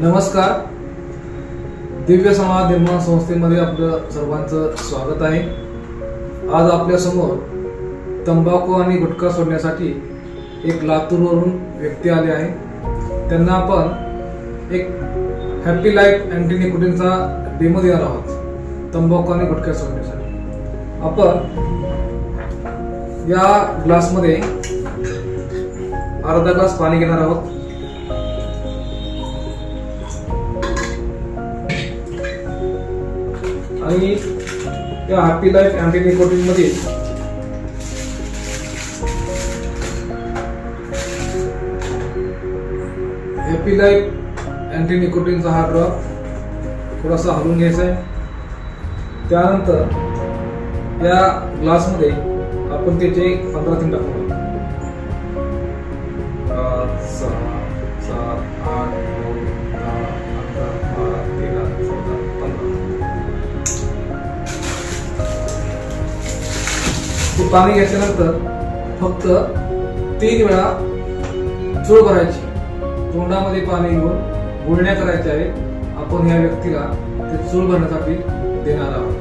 नमस्कार. दिव्य समाज निर्माण संस्थेमध्ये आपलं सर्वांचं स्वागत आहे. आज आपल्यासमोर तंबाखू आणि गुटखा सोडण्यासाठी एक लातूरवरून व्यक्ती आले आहे. त्यांना आपण एक हॅपी लाईफ अँटी निकोटीनचा डेमो देणार आहोत तंबाखू आणि गुटखा सोडण्यासाठी. आपण या ग्लासमध्ये अर्धा ग्लास पाणी घेणार आहोत. आणि या हॅपी लाईफ अँटी निकोटीन मध्ये हॅपी लाईफ अँटी निकोटीनचा हा ड्रॉप थोडासा हलवून घ्यायचा आहे. त्यानंतर या ग्लासमध्ये आपण त्याचे 15 थेंब टाकू. 5, 6, 7, 8, 9, 10, 11, 12, 13, 14, 15. ते पाणी घेतल्यानंतर फक्त 3 वेळा चूळ भरायची. तोंडामध्ये पाणी घेऊन गुळण्या करायच्या आहेत. आपण या व्यक्तीला ते चूळ भरण्यासाठी देणार आहोत.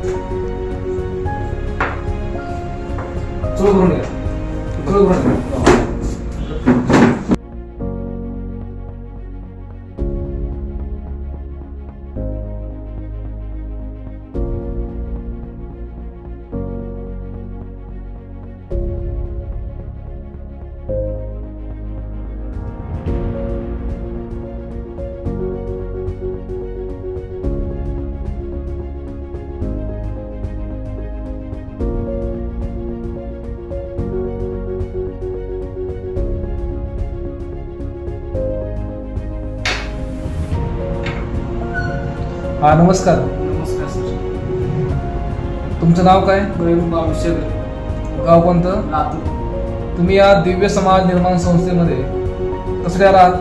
चूळ भरून घ्या. चूळ भरून घ्या. हा, नमस्कार. नमस्कार सर. तुमचं नाव काय? प्रवीण बाबूशेगर, गाव कोणतं? लातूर. तुम्ही या दिव्य समाज निर्माण संस्थेमध्ये कसले आलात?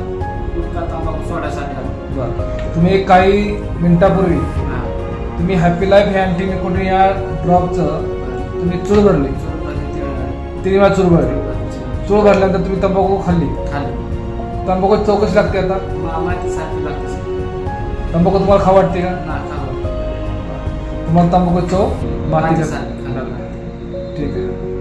गुटखा तंबाखू सोडायसाठी आलो. बरं. तुम्ही काही मिनिटापूर्वी हा. तुम्ही हॅपी लाईफ अँटी निकोटीन या ड्रॉपचं तुम्ही चूळ भरली. 3 वेळा चूळ भरली. चूळ भरल्यानंतर तुम्ही तंबाखू खाल्ली. तंबाखू चव कशी लागते आता? माहितीसाठी लागते सर. तंबाखू तुम्हाला खाऊ वाटते का? ना खाल्लं. तुम्हाला तंबाखू चव माहिती माहितीसाठी खाल्लं. ठीक आहे.